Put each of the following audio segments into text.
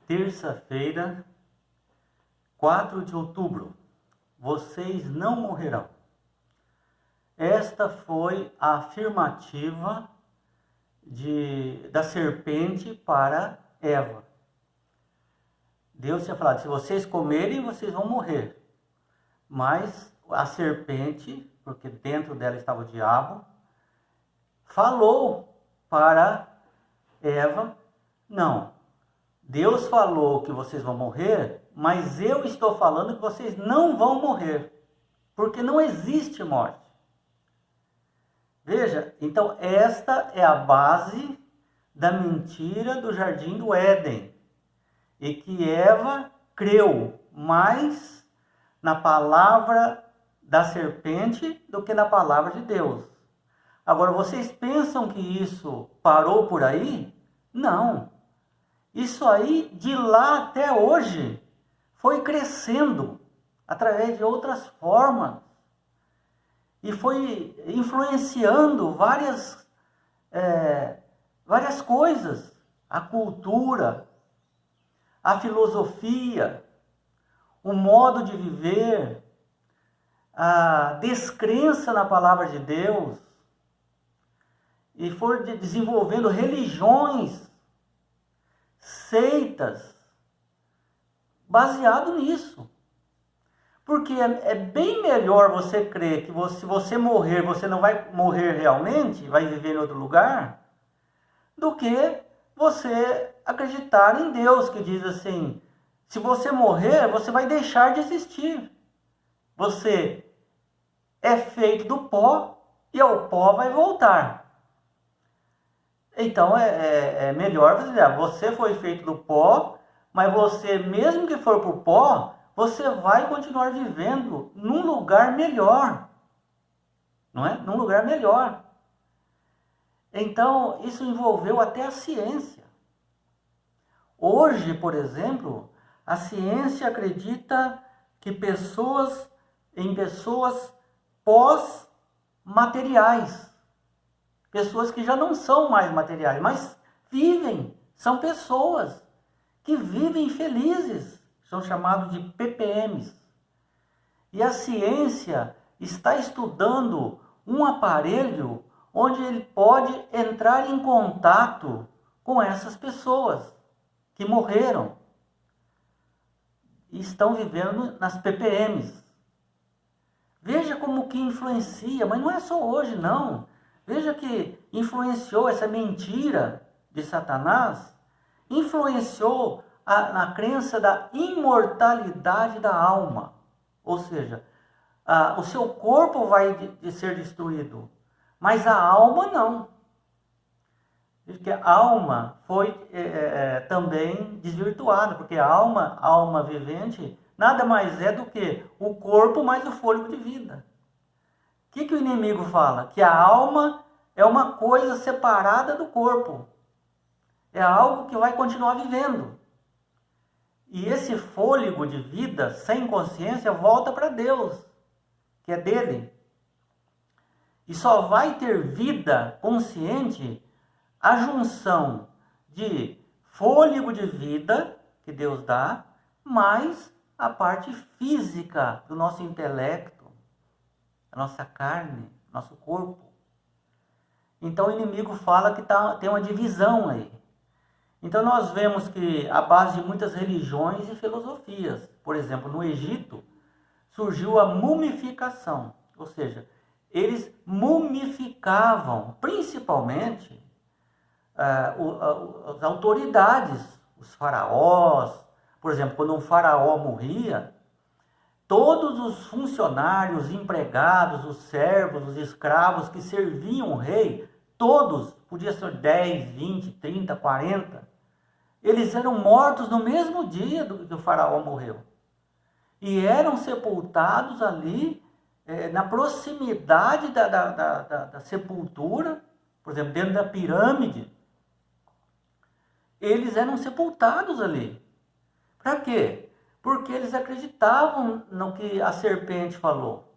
terça-feira, 4 de outubro. Vocês não morrerão. Esta foi a afirmativa da serpente para Eva. Deus tinha falado, se vocês comerem, vocês vão morrer. Mas a serpente, porque dentro dela estava o diabo, falou para Eva, não, Deus falou que vocês vão morrer, mas eu estou falando que vocês não vão morrer, porque não existe morte. Veja, então esta é a base da mentira do jardim do Éden, e que Eva creu mais na palavra da serpente do que na palavra de Deus. Agora, vocês pensam que isso parou por aí? Não. Isso aí, de lá até hoje, foi crescendo através de outras formas. E foi influenciando várias coisas. A cultura, a filosofia, o modo de viver, a descrença na palavra de Deus. E foram desenvolvendo religiões, seitas, baseado nisso. Porque é bem melhor você crer que se você morrer, você não vai morrer realmente, vai viver em outro lugar, do que você acreditar em Deus, que diz assim, se você morrer, você vai deixar de existir. Você é feito do pó e ao pó vai voltar. Então é melhor você dizer, você foi feito do pó, mas você, mesmo que for para o pó, você vai continuar vivendo num lugar melhor. Não é? Num lugar melhor. Então, isso envolveu até a ciência. Hoje, por exemplo, a ciência acredita que em pessoas pós-materiais. Pessoas que já não são mais materiais, mas vivem, são pessoas que vivem felizes, são chamados de PPMs. E a ciência está estudando um aparelho onde ele pode entrar em contato com essas pessoas que morreram e estão vivendo nas PPMs. Veja como que influencia, mas não é só hoje não. Veja que influenciou essa mentira de Satanás, influenciou na crença da imortalidade da alma. Ou seja, o seu corpo vai ser destruído, mas a alma não. Porque a alma foi também desvirtuada, porque a alma vivente, nada mais é do que o corpo mais o fôlego de vida. O que o inimigo fala? Que a alma é uma coisa separada do corpo. É algo que vai continuar vivendo. E esse fôlego de vida, sem consciência, volta para Deus, que é dele. E só vai ter vida consciente a junção de fôlego de vida, que Deus dá, mais a parte física do nosso intelecto, a nossa carne, nosso corpo. Então o inimigo fala que tem uma divisão aí. Então nós vemos que a base de muitas religiões e filosofias, por exemplo, no Egito, surgiu a mumificação, ou seja, eles mumificavam principalmente as autoridades, os faraós. Por exemplo, quando um faraó morria, todos os funcionários, empregados, os servos, os escravos que serviam o rei, todos, podia ser 10, 20, 30, 40, eles eram mortos no mesmo dia que o faraó morreu. E eram sepultados ali, na proximidade da sepultura, por exemplo, dentro da pirâmide. Eles eram sepultados ali. Para quê? Porque eles acreditavam no que a serpente falou.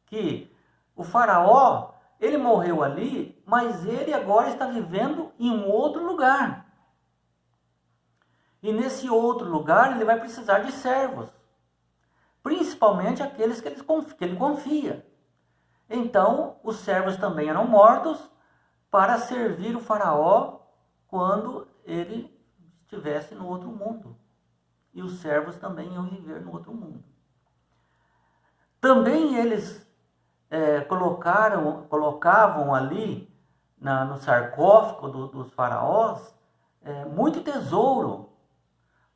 Que o faraó, ele morreu ali, mas ele agora está vivendo em um outro lugar. E nesse outro lugar ele vai precisar de servos, principalmente aqueles que ele confia. Então, os servos também eram mortos para servir o faraó quando ele estivesse no outro mundo. E os servos também iam viver no outro mundo. Também eles colocavam ali no sarcófago dos faraós muito tesouro.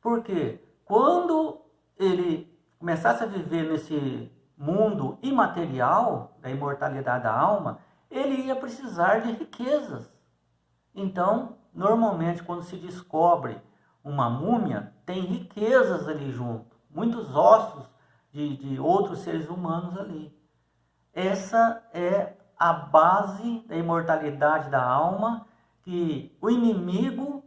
Porque quando ele começasse a viver nesse mundo imaterial, da imortalidade da alma, ele ia precisar de riquezas. Então, normalmente, quando se descobre uma múmia, tem riquezas ali junto, muitos ossos de outros seres humanos ali. Essa é a base da imortalidade da alma que o inimigo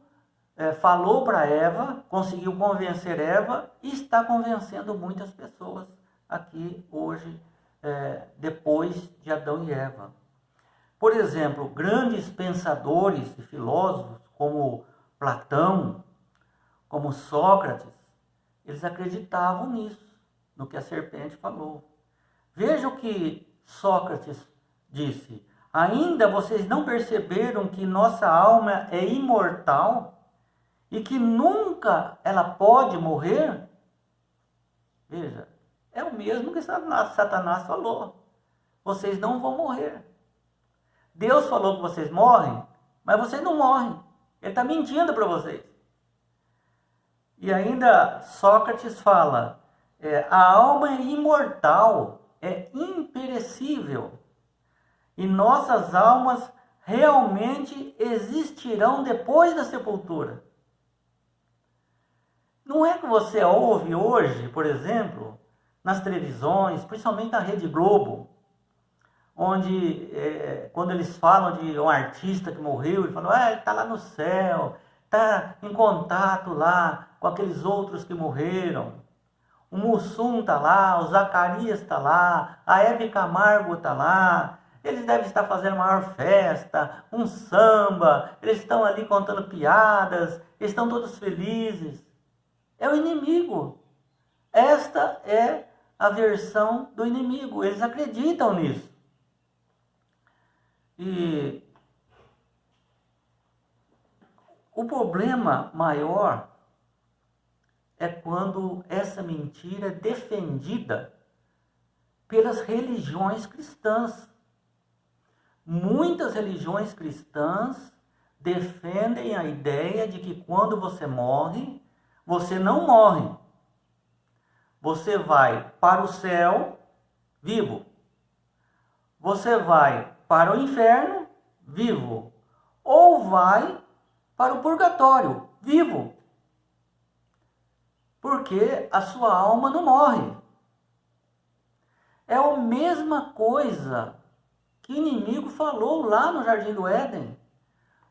falou para Eva, conseguiu convencer Eva e está convencendo muitas pessoas aqui hoje, depois de Adão e Eva. Por exemplo, grandes pensadores e filósofos como Platão, como Sócrates, eles acreditavam nisso, no que a serpente falou. Veja o que Sócrates disse: ainda vocês não perceberam que nossa alma é imortal e que nunca ela pode morrer? Veja, é o mesmo que Satanás falou. Vocês não vão morrer. Deus falou que vocês morrem, mas vocês não morrem. Ele está mentindo para vocês. E ainda Sócrates fala, a alma é imortal, é imperecível. E nossas almas realmente existirão depois da sepultura. Não é que você ouve hoje, por exemplo, nas televisões, principalmente na Rede Globo, onde quando eles falam de um artista que morreu, eles falam, ele está lá no céu, está em contato lá com aqueles outros que morreram. O Mussum está lá, o Zacarias está lá, a Hebe Camargo está lá, eles devem estar fazendo a maior festa, um samba, eles estão ali contando piadas, eles estão todos felizes. É o inimigo. Esta é a versão do inimigo, eles acreditam nisso. E o problema maior é quando essa mentira é defendida pelas religiões cristãs. Muitas religiões cristãs defendem a ideia de que quando você morre, você não morre. Você vai para o céu vivo. Você vai para o inferno vivo. Ou vai para o purgatório vivo. Porque a sua alma não morre. É a mesma coisa que o inimigo falou lá no Jardim do Éden.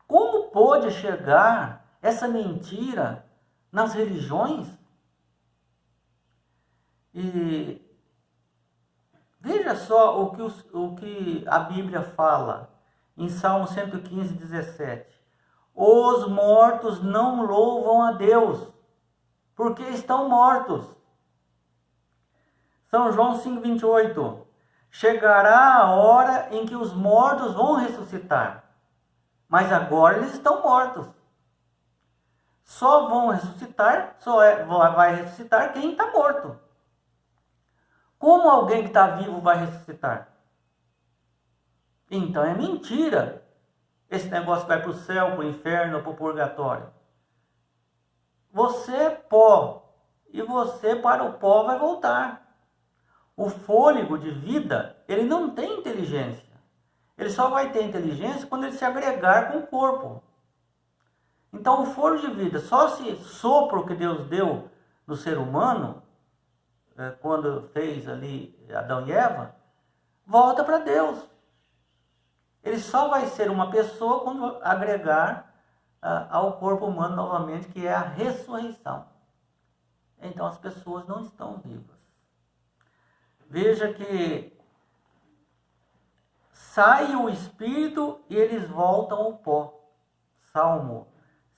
Como pôde chegar essa mentira nas religiões? E veja só o que a Bíblia fala em Salmo 115, 17. Os mortos não louvam a Deus, porque estão mortos. São João 5,28. Chegará a hora em que os mortos vão ressuscitar, mas agora eles estão mortos. Só vão ressuscitar, vai ressuscitar quem está morto. Como alguém que está vivo vai ressuscitar? Então é mentira. Esse negócio vai para o céu, para o inferno, para o purgatório. Você é pó, e você para o pó vai voltar. O fôlego de vida, ele não tem inteligência. Ele só vai ter inteligência quando ele se agregar com o corpo. Então o fôlego de vida, só se sopro que Deus deu no ser humano, quando fez ali Adão e Eva, volta para Deus. Ele só vai ser uma pessoa quando agregar ao corpo humano novamente, que é a ressurreição. Então as pessoas não estão vivas. Veja que sai o espírito e eles voltam ao pó. Salmo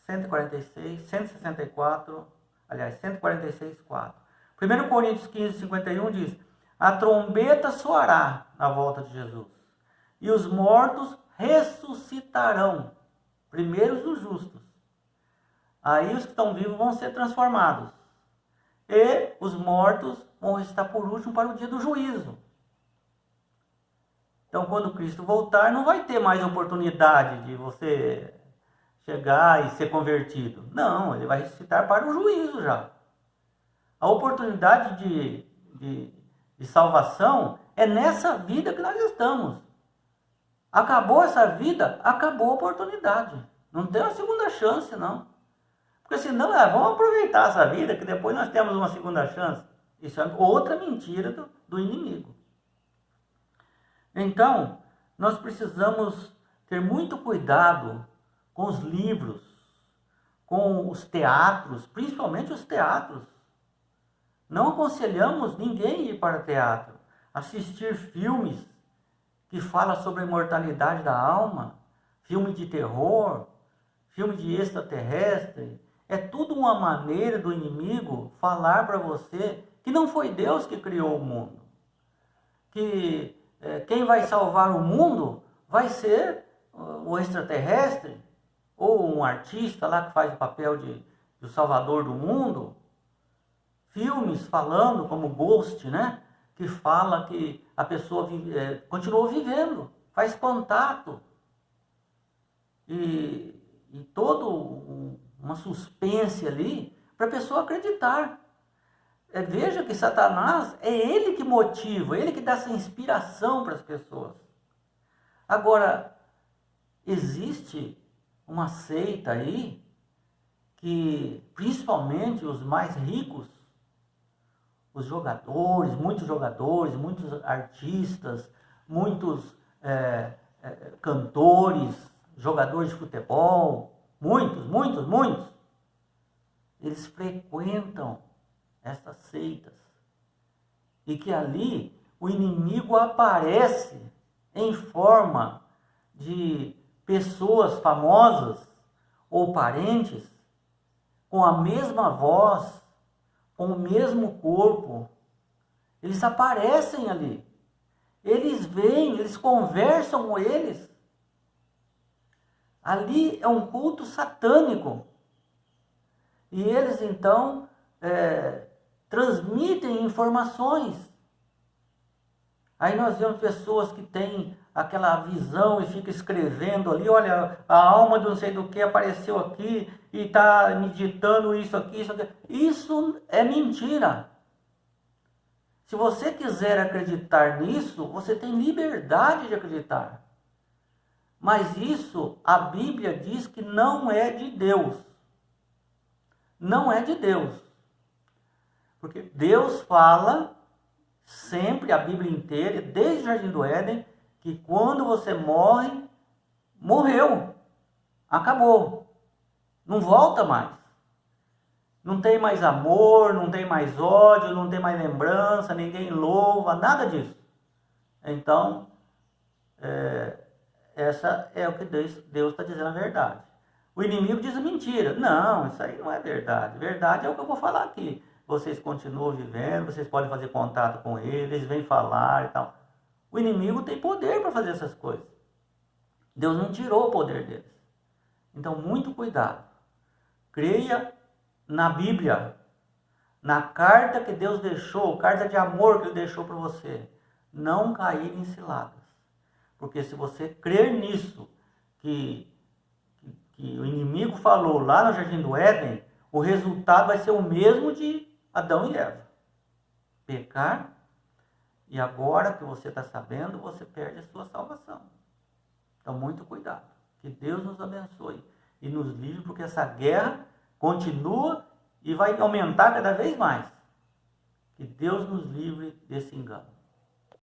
146, 164, aliás, 146, 4. 1 Coríntios 15, 51 diz: a trombeta soará na volta de Jesus, e os mortos ressuscitarão, primeiros os justos. Aí os que estão vivos vão ser transformados, e os mortos vão ressuscitar por último para o dia do juízo. Então, quando Cristo voltar, não vai ter mais oportunidade de você chegar e ser convertido. Não, ele vai ressuscitar para o juízo já. A oportunidade de salvação é nessa vida que nós estamos. Acabou essa vida, acabou a oportunidade. Não tem uma segunda chance, não. Porque senão, vamos aproveitar essa vida, que depois nós temos uma segunda chance. Isso é outra mentira do inimigo. Então, nós precisamos ter muito cuidado com os livros, com os teatros, principalmente os teatros. Não aconselhamos ninguém a ir para teatro, assistir filmes que falam sobre a imortalidade da alma, filme de terror, filme de extraterrestre. É tudo uma maneira do inimigo falar para você que não foi Deus que criou o mundo. Que quem vai salvar o mundo vai ser o extraterrestre, ou um artista lá que faz o papel do salvador do mundo. Filmes falando, como Ghost, né? Que fala que a pessoa continuou vivendo, faz contato. E todo uma suspense ali para a pessoa acreditar. Veja que Satanás é ele que motiva, ele que dá essa inspiração para as pessoas. Agora, existe uma seita aí que, principalmente os mais ricos, os jogadores, muitos artistas, muitos cantores, jogadores de futebol, muitos, eles frequentam essas seitas. E que ali o inimigo aparece em forma de pessoas famosas ou parentes com a mesma voz, com o mesmo corpo. Eles aparecem ali. Eles vêm, eles conversam com eles. Ali é um culto satânico. E eles então transmitem informações. Aí nós vemos pessoas que têm aquela visão e fica escrevendo ali, olha, a alma do não sei do que apareceu aqui e está meditando isso aqui, isso aqui. Isso é mentira. Se você quiser acreditar nisso, você tem liberdade de acreditar. Mas isso, a Bíblia diz que não é de Deus. Não é de Deus. Porque Deus fala sempre, a Bíblia inteira, desde o Jardim do Éden, que quando você morre, morreu. Acabou. Não volta mais. Não tem mais amor, não tem mais ódio, não tem mais lembrança, ninguém louva, nada disso. Então, essa é o que Deus está dizendo a verdade. O inimigo diz mentira. Não, isso aí não é verdade. Verdade é o que eu vou falar aqui. Vocês continuam vivendo, vocês podem fazer contato com eles, vêm falar e tal. O inimigo tem poder para fazer essas coisas. Deus não tirou o poder deles. Então, muito cuidado. Creia na Bíblia, na carta que Deus deixou, carta de amor que Ele deixou para você. Não cair em ciladas. Porque se você crer nisso, que o inimigo falou lá no Jardim do Éden, o resultado vai ser o mesmo de Adão e Eva. Pecar, e agora que você está sabendo, você perde a sua salvação. Então, muito cuidado. Que Deus nos abençoe e nos livre, porque essa guerra continua e vai aumentar cada vez mais. Que Deus nos livre desse engano.